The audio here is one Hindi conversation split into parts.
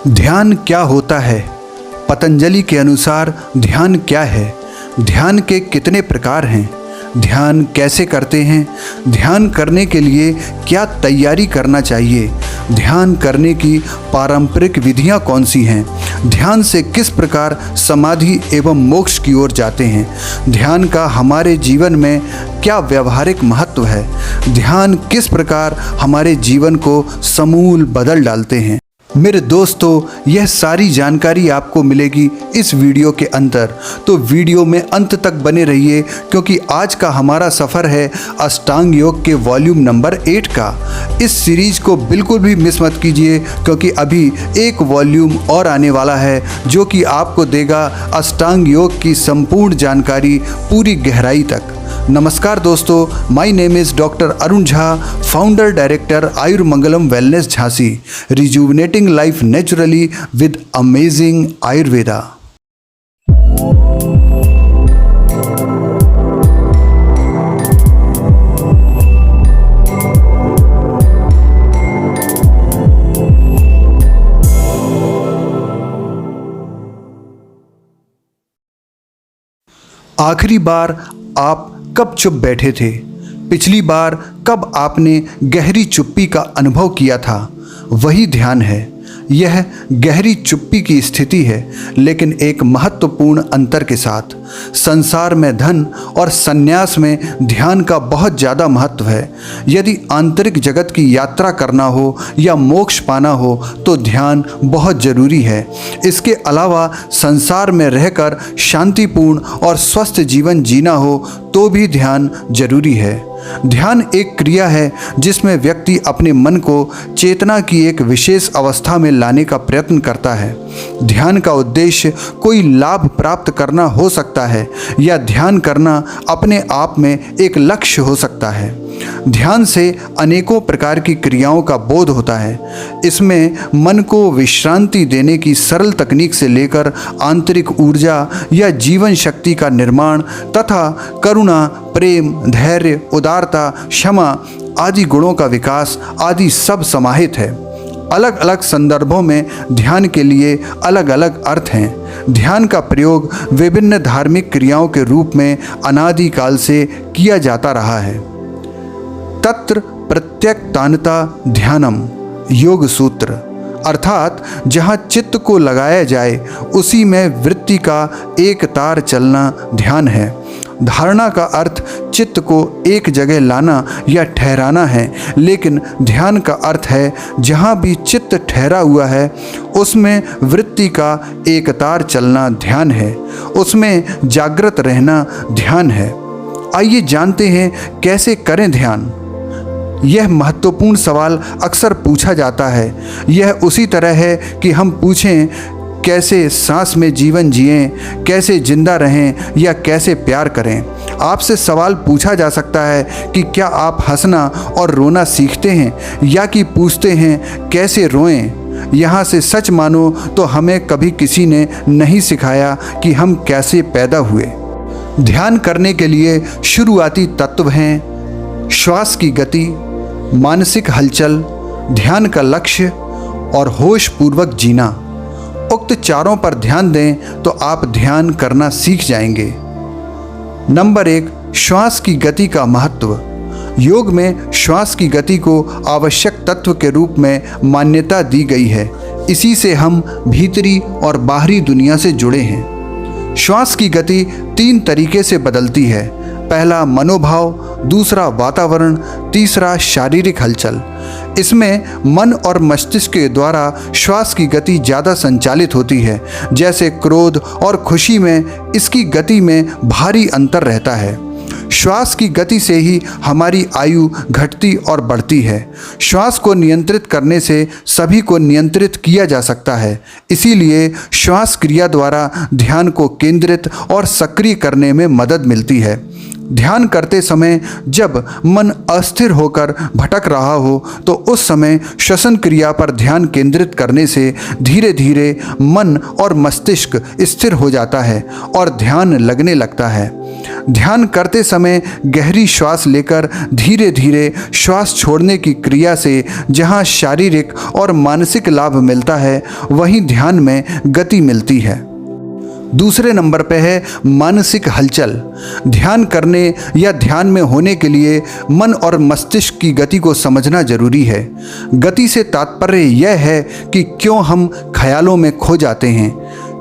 ध्यान क्या होता है? पतंजलि के अनुसार ध्यान क्या है? ध्यान के कितने प्रकार हैं? ध्यान कैसे करते हैं? ध्यान करने के लिए क्या तैयारी करना चाहिए? ध्यान करने की पारंपरिक विधियां कौन सी हैं? ध्यान से किस प्रकार समाधि एवं मोक्ष की ओर जाते हैं? ध्यान का हमारे जीवन में क्या व्यावहारिक महत्व है? ध्यान किस प्रकार हमारे जीवन को समूल बदल डालते हैं? मेरे दोस्तों, यह सारी जानकारी आपको मिलेगी इस वीडियो के अंदर, तो वीडियो में अंत तक बने रहिए क्योंकि आज का हमारा सफ़र है अष्टांग योग के वॉल्यूम नंबर 8 का। इस सीरीज़ को बिल्कुल भी मिस मत कीजिए क्योंकि अभी एक वॉल्यूम और आने वाला है जो कि आपको देगा अष्टांग योग की संपूर्ण जानकारी पूरी गहराई तक। नमस्कार दोस्तों, my name is doctor Arun Jha, founder director Ayurmangalam wellness Jhansi, rejuvenating life naturally with amazing Ayurveda. आखिरी बार आप कब चुप बैठे थे? पिछली बार कब आपने गहरी चुप्पी का अनुभव किया था? वही ध्यान है। यह गहरी चुप्पी की स्थिति है, लेकिन एक महत्वपूर्ण अंतर के साथ। संसार में धन और संन्यास में ध्यान का बहुत ज़्यादा महत्व है। यदि आंतरिक जगत की यात्रा करना हो या मोक्ष पाना हो तो ध्यान बहुत ज़रूरी है। इसके अलावा संसार में रहकर शांतिपूर्ण और स्वस्थ जीवन जीना हो तो भी ध्यान जरूरी है। ध्यान एक क्रिया है जिसमें व्यक्ति अपने मन को चेतना की एक विशेष अवस्था में लाने का प्रयत्न करता है। ध्यान का उद्देश्य कोई लाभ प्राप्त करना हो सकता है या ध्यान करना अपने आप में एक लक्ष्य हो सकता है। ध्यान से अनेकों प्रकार की क्रियाओं का बोध होता है। इसमें मन को विश्रांति देने की सरल तकनीक से लेकर आंतरिक ऊर्जा या जीवन शक्ति का निर्माण तथा करुणा, प्रेम, धैर्य, उदारता, क्षमा आदि गुणों का विकास आदि सब समाहित है। अलग अलग संदर्भों में ध्यान के लिए अलग अलग अर्थ हैं। ध्यान का प्रयोग विभिन्न धार्मिक क्रियाओं के रूप में अनादि काल से किया जाता रहा है। तत्र प्रत्यक्तानता ध्यानम योग सूत्र, अर्थात जहाँ चित्त को लगाया जाए उसी में वृत्ति का एक तार चलना ध्यान है। धारणा का अर्थ चित्त को एक जगह लाना या ठहराना है, लेकिन ध्यान का अर्थ है जहाँ भी चित्त ठहरा हुआ है उसमें वृत्ति का एक तार चलना ध्यान है, उसमें जागृत रहना ध्यान है। आइए जानते हैं कैसे करें ध्यान। यह महत्वपूर्ण सवाल अक्सर पूछा जाता है। यह उसी तरह है कि हम पूछें कैसे सांस में जीवन जिएं, कैसे जिंदा रहें या कैसे प्यार करें। आपसे सवाल पूछा जा सकता है कि क्या आप हंसना और रोना सीखते हैं या कि पूछते हैं कैसे रोएं। यहाँ से सच मानो तो हमें कभी किसी ने नहीं सिखाया कि हम कैसे पैदा हुए। ध्यान करने के लिए शुरुआती तत्व हैं श्वास की गति, मानसिक हलचल, ध्यान का लक्ष्य और होश पूर्वक जीना। उक्त चारों पर ध्यान दें तो आप ध्यान करना सीख जाएंगे। नंबर 1, श्वास की गति का महत्व। योग में श्वास की गति को आवश्यक तत्व के रूप में मान्यता दी गई है। इसी से हम भीतरी और बाहरी दुनिया से जुड़े हैं। श्वास की गति 3 तरीके से बदलती है। पहला मनोभाव, दूसरा वातावरण, तीसरा शारीरिक हलचल। इसमें मन और मस्तिष्क के द्वारा श्वास की गति ज़्यादा संचालित होती है। जैसे क्रोध और खुशी में इसकी गति में भारी अंतर रहता है। श्वास की गति से ही हमारी आयु घटती और बढ़ती है। श्वास को नियंत्रित करने से सभी को नियंत्रित किया जा सकता है। इसीलिए श्वास क्रिया द्वारा ध्यान को केंद्रित और सक्रिय करने में मदद मिलती है। ध्यान करते समय जब मन अस्थिर होकर भटक रहा हो तो उस समय श्वसन क्रिया पर ध्यान केंद्रित करने से धीरे धीरे मन और मस्तिष्क स्थिर हो जाता है और ध्यान लगने लगता है। ध्यान करते समय गहरी श्वास लेकर धीरे धीरे श्वास छोड़ने की क्रिया से जहाँ शारीरिक और मानसिक लाभ मिलता है वहीं ध्यान में गति मिलती है। दूसरे नंबर पे है मानसिक हलचल। ध्यान करने या ध्यान में होने के लिए मन और मस्तिष्क की गति को समझना जरूरी है। गति से तात्पर्य यह है कि क्यों हम ख्यालों में खो जाते हैं,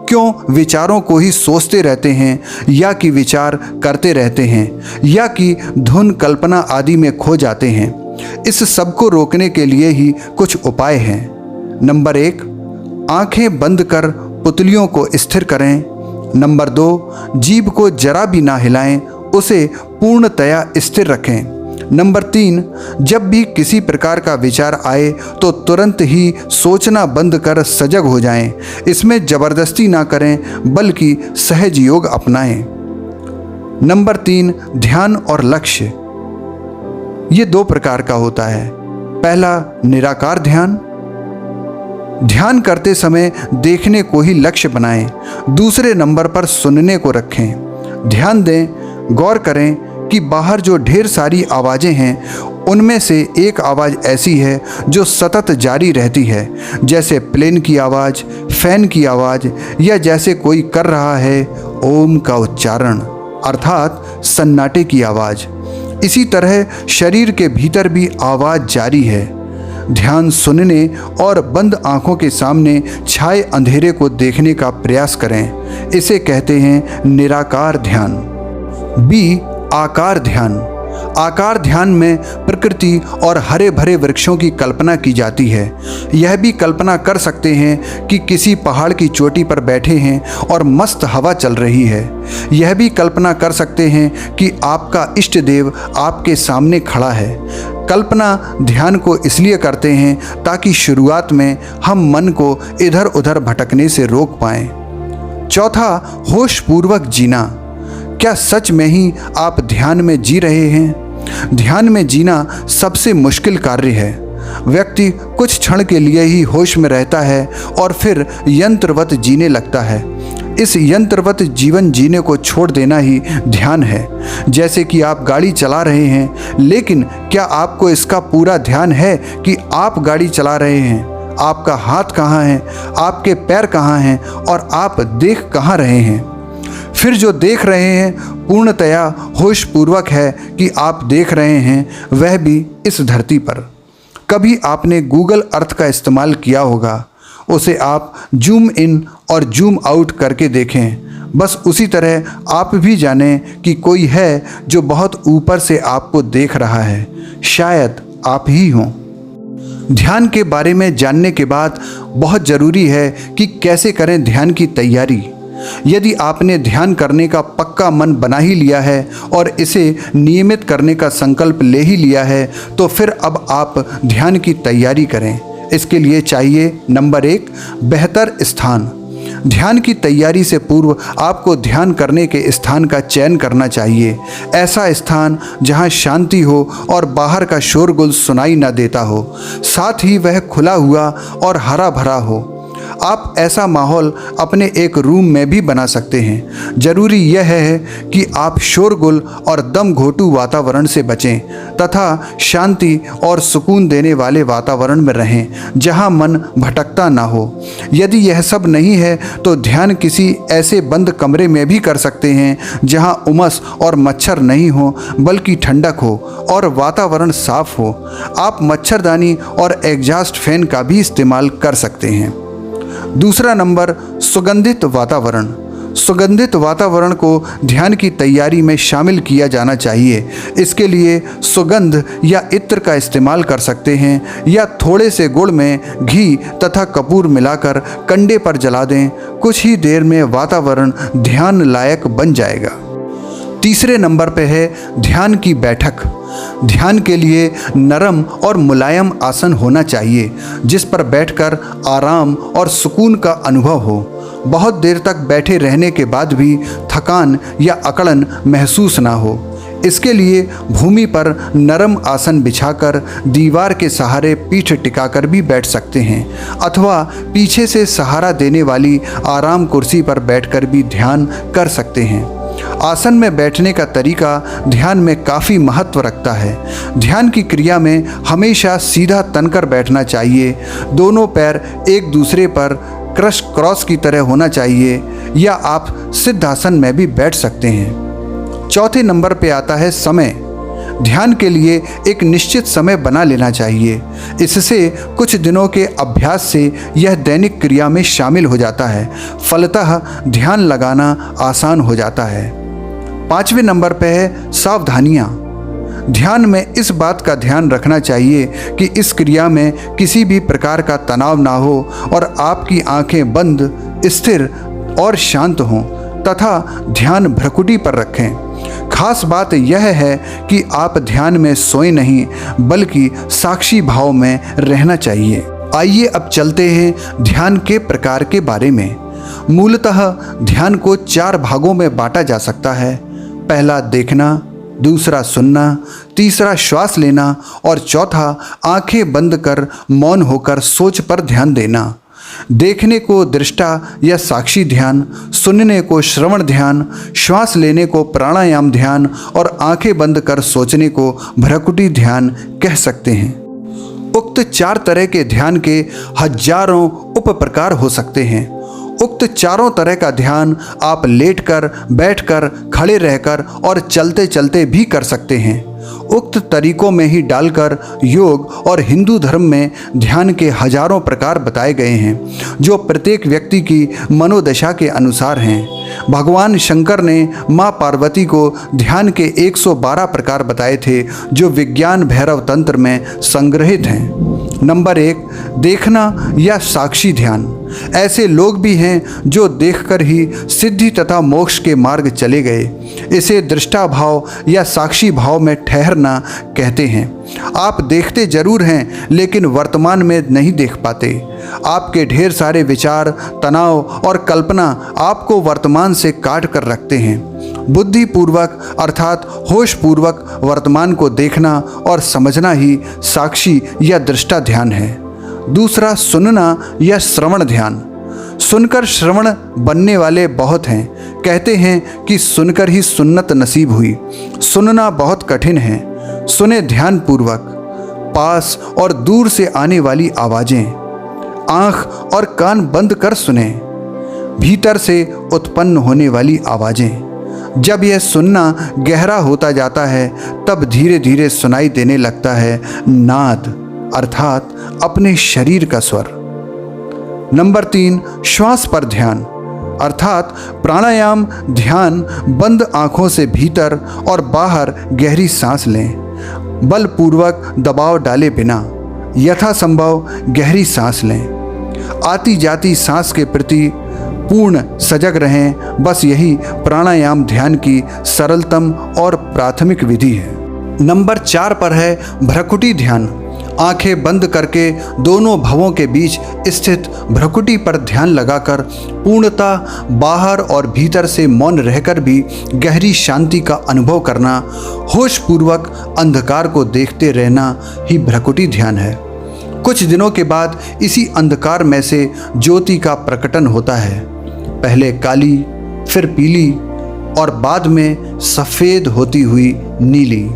क्यों विचारों को ही सोचते रहते हैं या कि विचार करते रहते हैं या कि धुन कल्पना आदि में खो जाते हैं। इस सब को रोकने के लिए ही कुछ उपाय हैं। नंबर 1, आंखें बंद कर पुतलियों को स्थिर करें। नंबर 2, जीभ को जरा भी ना हिलाएं, उसे पूर्णतया स्थिर रखें। नंबर 3, जब भी किसी प्रकार का विचार आए तो तुरंत ही सोचना बंद कर सजग हो जाएं। इसमें जबरदस्ती ना करें बल्कि सहज योग अपनाएं। नंबर 3, ध्यान और लक्ष्य। ये 2 प्रकार का होता है। पहला, निराकार ध्यान। ध्यान करते समय देखने को ही लक्ष्य बनाएं। दूसरे नंबर पर सुनने को रखें। ध्यान दें, गौर करें कि बाहर जो ढेर सारी आवाज़ें हैं उनमें से एक आवाज़ ऐसी है जो सतत जारी रहती है, जैसे प्लेन की आवाज़, फैन की आवाज़ या जैसे कोई कर रहा है ओम का उच्चारण अर्थात सन्नाटे की आवाज़। इसी तरह शरीर के भीतर भी आवाज़ जारी है। ध्यान सुनने और बंद आँखों के सामने छाए अंधेरे को देखने का प्रयास करें। इसे कहते हैं निराकार ध्यान। बी, आकार ध्यान। आकार ध्यान में प्रकृति और हरे भरे वृक्षों की कल्पना की जाती है। यह भी कल्पना कर सकते हैं कि किसी पहाड़ की चोटी पर बैठे हैं और मस्त हवा चल रही है। यह भी कल्पना कर सकते हैं कि आपका इष्ट देव आपके सामने खड़ा है। कल्पना ध्यान को इसलिए करते हैं ताकि शुरुआत में हम मन को इधर उधर भटकने से रोक पाएं। चौथा, होशपूर्वक जीना। क्या सच में ही आप ध्यान में जी रहे हैं? ध्यान में जीना सबसे मुश्किल कार्य है। व्यक्ति कुछ क्षण के लिए ही होश में रहता है और फिर यंत्रवत जीने लगता है। इस यंत्रवत जीवन जीने को छोड़ देना ही ध्यान है। जैसे कि आप गाड़ी चला रहे हैं, लेकिन क्या आपको इसका पूरा ध्यान है कि आप गाड़ी चला रहे हैं? आपका हाथ कहाँ है, आपके पैर कहाँ हैं और आप देख कहाँ रहे हैं? फिर जो देख रहे हैं पूर्णतया होशपूर्वक है कि आप देख रहे हैं, वह भी इस धरती पर। कभी आपने गूगल अर्थ का इस्तेमाल किया होगा। उसे आप जूम इन और जूम आउट करके देखें। बस उसी तरह आप भी जानें कि कोई है जो बहुत ऊपर से आपको देख रहा है। शायद आप ही हों। ध्यान के बारे में जानने के बाद बहुत ज़रूरी है कि कैसे करें ध्यान की तैयारी। यदि आपने ध्यान करने का पक्का मन बना ही लिया है और इसे नियमित करने का संकल्प ले ही लिया है, तो फिर अब आप ध्यान की तैयारी करें। इसके लिए चाहिए नंबर 1, बेहतर स्थान। ध्यान की तैयारी से पूर्व आपको ध्यान करने के स्थान का चयन करना चाहिए। ऐसा स्थान जहां शांति हो और बाहर का शोरगुल सुनाई न देता हो, साथ ही वह खुला हुआ और हरा भरा हो। आप ऐसा माहौल अपने एक रूम में भी बना सकते हैं। ज़रूरी यह है कि आप शोरगुल और दम घोटू वातावरण से बचें तथा शांति और सुकून देने वाले वातावरण में रहें जहां मन भटकता ना हो। यदि यह सब नहीं है तो ध्यान किसी ऐसे बंद कमरे में भी कर सकते हैं जहां उमस और मच्छर नहीं हो बल्कि ठंडक हो और वातावरण साफ हो। आप मच्छरदानी और एग्जॉस्ट फैन का भी इस्तेमाल कर सकते हैं। दूसरा नंबर, सुगंधित वातावरण। सुगंधित वातावरण को ध्यान की तैयारी में शामिल किया जाना चाहिए। इसके लिए सुगंध या इत्र का इस्तेमाल कर सकते हैं या थोड़े से गुड़ में घी तथा कपूर मिलाकर कंडे पर जला दें। कुछ ही देर में वातावरण ध्यान लायक बन जाएगा। तीसरे नंबर पे है ध्यान की बैठक। ध्यान के लिए नरम और मुलायम आसन होना चाहिए जिस पर बैठकर आराम और सुकून का अनुभव हो। बहुत देर तक बैठे रहने के बाद भी थकान या अकड़न महसूस ना हो। इसके लिए भूमि पर नरम आसन बिछाकर दीवार के सहारे पीठ टिकाकर भी बैठ सकते हैं अथवा पीछे से सहारा देने वाली आराम कुर्सी पर बैठकर भी ध्यान कर सकते हैं। आसन में बैठने का तरीका ध्यान में काफ़ी महत्व रखता है। ध्यान की क्रिया में हमेशा सीधा तनकर बैठना चाहिए। दोनों पैर एक दूसरे पर क्रॉस की तरह होना चाहिए, या आप सिद्धासन में भी बैठ सकते हैं। चौथे नंबर पे आता है समय। ध्यान के लिए एक निश्चित समय बना लेना चाहिए। इससे कुछ दिनों के अभ्यास से यह दैनिक क्रिया में शामिल हो जाता है। फलतः ध्यान लगाना आसान हो जाता है। पांचवें नंबर पे है सावधानियाँ। ध्यान में इस बात का ध्यान रखना चाहिए कि इस क्रिया में किसी भी प्रकार का तनाव ना हो और आपकी आंखें बंद, स्थिर और शांत हों तथा ध्यान भ्रकुटी पर रखें। खास बात यह है कि आप ध्यान में सोए नहीं बल्कि साक्षी भाव में रहना चाहिए। आइए अब चलते हैं ध्यान के प्रकार के बारे में। मूलतः ध्यान को 4 भागों में बांटा जा सकता है। पहला देखना, दूसरा सुनना, तीसरा श्वास लेना और चौथा आंखें बंद कर मौन होकर सोच पर ध्यान देना। देखने को दृष्टा या साक्षी ध्यान, सुनने को श्रवण ध्यान, श्वास लेने को प्राणायाम ध्यान और आंखें बंद कर सोचने को भ्रकुटी ध्यान कह सकते हैं। उक्त 4 तरह के ध्यान के हजारों उप प्रकार हो सकते हैं। उक्त चारों तरह का ध्यान आप लेटकर, बैठकर, खड़े रहकर और चलते चलते भी कर सकते हैं। उक्त तरीकों में ही डालकर योग और हिंदू धर्म में ध्यान के हजारों प्रकार बताए गए हैं, जो प्रत्येक व्यक्ति की मनोदशा के अनुसार हैं। भगवान शंकर ने माँ पार्वती को ध्यान के 112 प्रकार बताए थे, जो विज्ञान भैरव तंत्र में संग्रहित हैं। नंबर 1, देखना या साक्षी ध्यान। ऐसे लोग भी हैं जो देखकर ही सिद्धि तथा मोक्ष के मार्ग चले गए। इसे दृष्टा भाव या साक्षी भाव में ठहरना कहते हैं। आप देखते जरूर हैं लेकिन वर्तमान में नहीं देख पाते। आपके ढेर सारे विचार, तनाव और कल्पना आपको वर्तमान से काट कर रखते हैं। बुद्धिपूर्वक अर्थात होशपूर्वक वर्तमान को देखना और समझना ही साक्षी या दृष्टा ध्यान है। दूसरा, सुनना या श्रवण ध्यान। सुनकर श्रवण बनने वाले बहुत हैं। कहते हैं कि सुनकर ही सुन्नत नसीब हुई। सुनना बहुत कठिन है। सुने ध्यान पूर्वक, पास और दूर से आने वाली आवाज़ें। आँख और कान बंद कर सुने भीतर से उत्पन्न होने वाली आवाज़ें। जब यह सुनना गहरा होता जाता है तब धीरे धीरे सुनाई देने लगता है नाद अर्थात अपने शरीर का स्वर। नंबर 3, श्वास पर ध्यान अर्थात प्राणायाम ध्यान। बंद आँखों से भीतर और बाहर गहरी सांस लें, बलपूर्वक दबाव डाले बिना यथासंभव गहरी सांस लें। आती जाती सांस के प्रति पूर्ण सजग रहें। बस यही प्राणायाम ध्यान की सरलतम और प्राथमिक विधि है। नंबर 4 पर है भ्रकुटी ध्यान। आंखें बंद करके दोनों भवों के बीच स्थित भ्रकुटी पर ध्यान लगाकर पूर्णतः बाहर और भीतर से मौन रहकर भी गहरी शांति का अनुभव करना, होशपूर्वक अंधकार को देखते रहना ही भ्रकुटी ध्यान है। कुछ दिनों के बाद इसी अंधकार में से ज्योति का प्रकटन होता है। पहले काली, फिर पीली और बाद में सफ़ेद होती हुई नीली।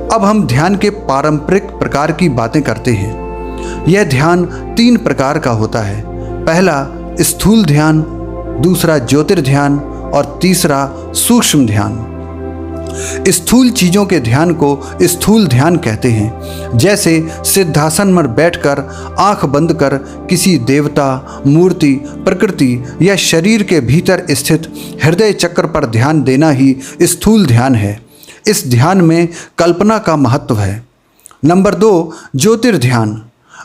अब हम ध्यान के पारंपरिक प्रकार की बातें करते हैं। यह ध्यान 3 प्रकार का होता है। पहला स्थूल ध्यान, दूसरा ज्योतिर्ध्यान और तीसरा सूक्ष्म ध्यान। स्थूल चीज़ों के ध्यान को स्थूल ध्यान कहते हैं। जैसे सिद्धासन में बैठकर आंख बंद कर किसी देवता, मूर्ति, प्रकृति या शरीर के भीतर स्थित हृदय चक्र पर ध्यान देना ही स्थूल ध्यान है। इस ध्यान में कल्पना का महत्व है। नंबर 2, ज्योतिर्ध्यान।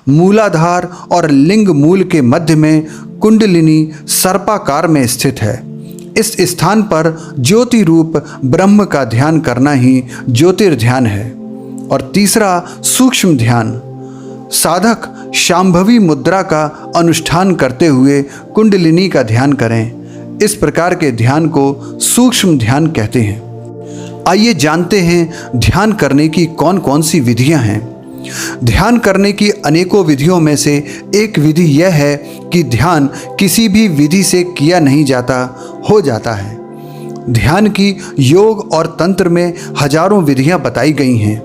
मूलाधार और लिंग मूल के मध्य में कुंडलिनी सर्पाकार में स्थित है। इस स्थान पर ज्योति रूप ब्रह्म का ध्यान करना ही ज्योतिर्ध्यान है। और तीसरा सूक्ष्म ध्यान। साधक शांभवी मुद्रा का अनुष्ठान करते हुए कुंडलिनी का ध्यान करें। इस प्रकार के ध्यान को सूक्ष्म ध्यान कहते हैं। आइए जानते हैं ध्यान करने की कौन कौन सी विधियां हैं। ध्यान करने की अनेकों विधियों में से एक विधि यह है कि ध्यान किसी भी विधि से किया नहीं जाता, हो जाता है। ध्यान की योग और तंत्र में हजारों विधियां बताई गई हैं।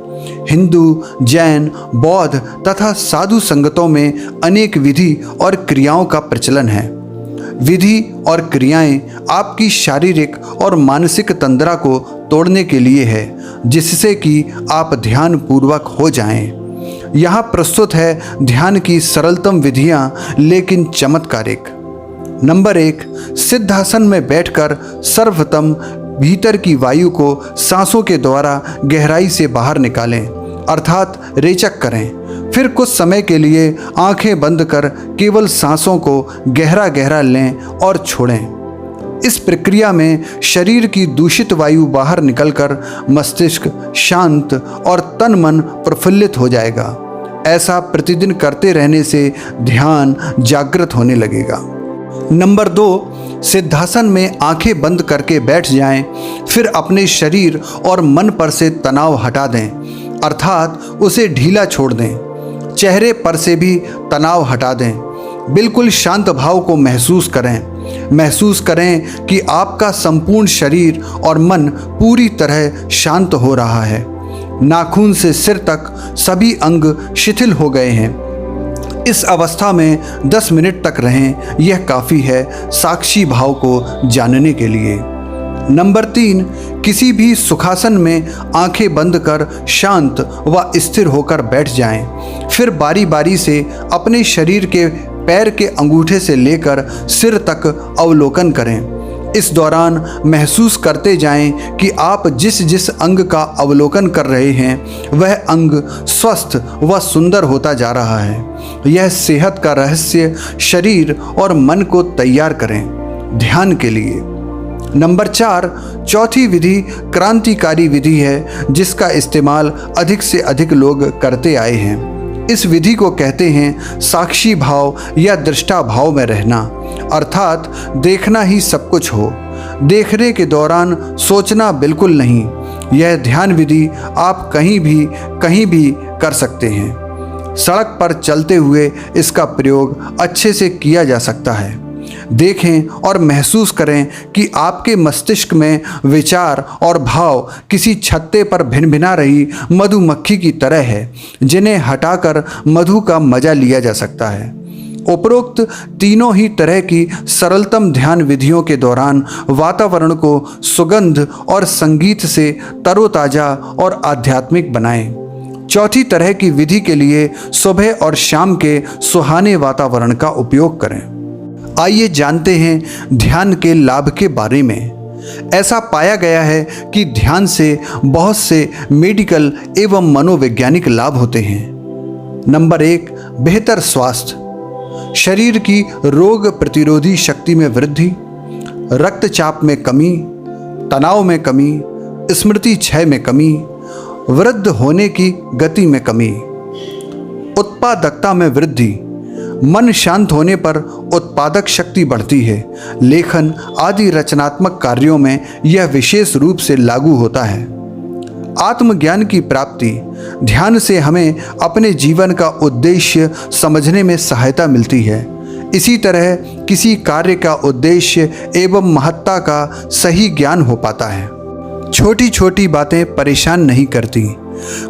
हिंदू, जैन, बौद्ध तथा साधु संगतों में अनेक विधि और क्रियाओं का प्रचलन है। विधि और क्रियाएं आपकी शारीरिक और मानसिक तंद्रा को तोड़ने के लिए है, जिससे कि आप ध्यान पूर्वक हो जाएं। यहाँ प्रस्तुत है ध्यान की सरलतम विधियां लेकिन चमत्कारिक। नंबर 1, सिद्धासन में बैठकर सर्वप्रथम भीतर की वायु को सांसों के द्वारा गहराई से बाहर निकालें, अर्थात रेचक करें। फिर कुछ समय के लिए आंखें बंद कर केवल सांसों को गहरा गहरा लें और छोड़ें। इस प्रक्रिया में शरीर की दूषित वायु बाहर निकलकर मस्तिष्क शांत और तन मन प्रफुल्लित हो जाएगा। ऐसा प्रतिदिन करते रहने से ध्यान जागृत होने लगेगा। नंबर 2, सिद्धासन में आंखें बंद करके बैठ जाएं, फिर अपने शरीर और मन पर से तनाव हटा दें, अर्थात उसे ढीला छोड़ दें। चेहरे पर से भी तनाव हटा दें। बिल्कुल शांत भाव को महसूस करें कि आपका संपूर्ण शरीर और मन पूरी तरह शांत हो रहा है। नाखून से सिर तक सभी अंग शिथिल हो गए हैं। इस अवस्था में 10 मिनट तक रहें, यह काफ़ी है साक्षी भाव को जानने के लिए। नंबर 3, किसी भी सुखासन में आंखें बंद कर शांत व स्थिर होकर बैठ जाएं। फिर बारी बारी से अपने शरीर के पैर के अंगूठे से लेकर सिर तक अवलोकन करें। इस दौरान महसूस करते जाएं कि आप जिस जिस अंग का अवलोकन कर रहे हैं वह अंग स्वस्थ व सुंदर होता जा रहा है। यह सेहत का रहस्य शरीर और मन को तैयार करें ध्यान के लिए। नंबर 4, चौथी विधि क्रांतिकारी विधि है, जिसका इस्तेमाल अधिक से अधिक लोग करते आए हैं। इस विधि को कहते हैं साक्षी भाव या दृष्टा भाव में रहना, अर्थात देखना ही सब कुछ हो, देखने के दौरान सोचना बिल्कुल नहीं। यह ध्यान विधि आप कहीं भी कर सकते हैं। सड़क पर चलते हुए इसका प्रयोग अच्छे से किया जा सकता है। देखें और महसूस करें कि आपके मस्तिष्क में विचार और भाव किसी छत्ते पर भिनभिना रही मधुमक्खी की तरह है, जिन्हें हटाकर मधु का मजा लिया जा सकता है। उपरोक्त तीनों ही तरह की सरलतम ध्यान विधियों के दौरान वातावरण को सुगंध और संगीत से तरोताजा और आध्यात्मिक बनाएं। चौथी तरह की विधि के लिए सुबह और शाम के सुहाने वातावरण का उपयोग करें। आइए जानते हैं ध्यान के लाभ के बारे में। ऐसा पाया गया है कि ध्यान से बहुत से मेडिकल एवं मनोवैज्ञानिक लाभ होते हैं। नंबर 1, बेहतर स्वास्थ्य। शरीर की रोग प्रतिरोधी शक्ति में वृद्धि, रक्तचाप में कमी, तनाव में कमी, स्मृति क्षय में कमी, वृद्ध होने की गति में कमी, उत्पादकता में वृद्धि। मन शांत होने पर उत्पादक शक्ति बढ़ती है। लेखन आदि रचनात्मक कार्यों में यह विशेष रूप से लागू होता है। आत्मज्ञान की प्राप्ति। ध्यान से हमें अपने जीवन का उद्देश्य समझने में सहायता मिलती है। इसी तरह किसी कार्य का उद्देश्य एवं महत्ता का सही ज्ञान हो पाता है। छोटी छोटी बातें परेशान नहीं करती।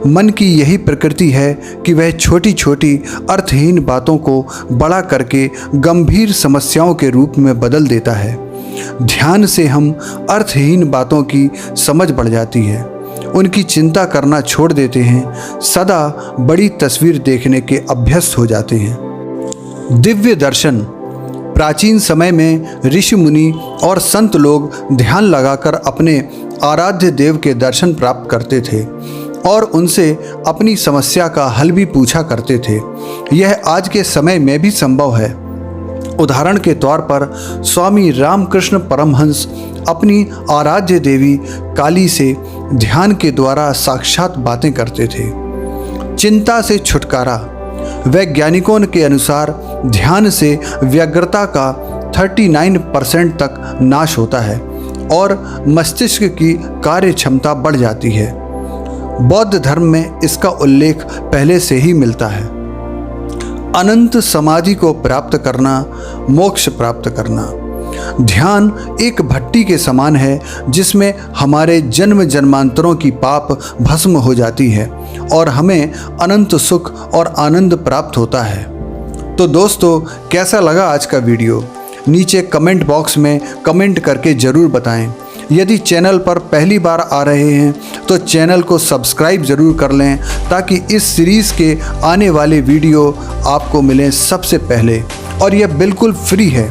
मन की यही प्रकृति है कि वह छोटी छोटी अर्थहीन बातों को बड़ा करके गंभीर समस्याओं के रूप में बदल देता है। ध्यान से हम अर्थहीन बातों की समझ बढ़ जाती है, उनकी चिंता करना छोड़ देते हैं, सदा बड़ी तस्वीर देखने के अभ्यस्त हो जाते हैं। दिव्य दर्शन। प्राचीन समय में ऋषि मुनि और संत लोग ध्यान लगाकर अपने आराध्य देव के दर्शन प्राप्त करते थे और उनसे अपनी समस्या का हल भी पूछा करते थे। यह आज के समय में भी संभव है। उदाहरण के तौर पर स्वामी रामकृष्ण परमहंस अपनी आराध्य देवी काली से ध्यान के द्वारा साक्षात बातें करते थे। चिंता से छुटकारा। वैज्ञानिकों के अनुसार ध्यान से व्यग्रता का 39% तक नाश होता है और मस्तिष्क की कार्य क्षमता बढ़ जाती है। बौद्ध धर्म में इसका उल्लेख पहले से ही मिलता है। अनंत समाधि को प्राप्त करना, मोक्ष प्राप्त करना। ध्यान एक भट्टी के समान है जिसमें हमारे जन्म जन्मांतरों की पाप भस्म हो जाती है और हमें अनंत सुख और आनंद प्राप्त होता है। तो दोस्तों, कैसा लगा आज का वीडियो? नीचे कमेंट बॉक्स में कमेंट करके ज़रूर बताएं। यदि चैनल पर पहली बार आ रहे हैं तो चैनल को सब्सक्राइब ज़रूर कर लें ताकि इस सीरीज़ के आने वाले वीडियो आपको मिलें सबसे पहले, और यह बिल्कुल फ्री है।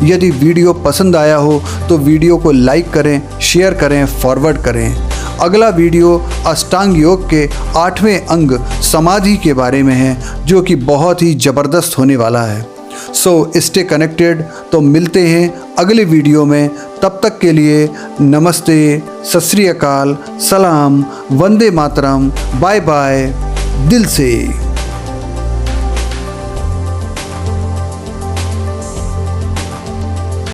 यदि वीडियो पसंद आया हो तो वीडियो को लाइक करें, शेयर करें, फॉरवर्ड करें। अगला वीडियो अष्टांग योग के 8वें अंग समाधि के बारे में है, जो कि बहुत ही ज़बरदस्त होने वाला है। So stay connected. तो मिलते हैं अगले वीडियो में। तब तक के लिए नमस्ते, सत श्री अकाल, सलाम, वंदे मातरम, बाय बाय, दिल से।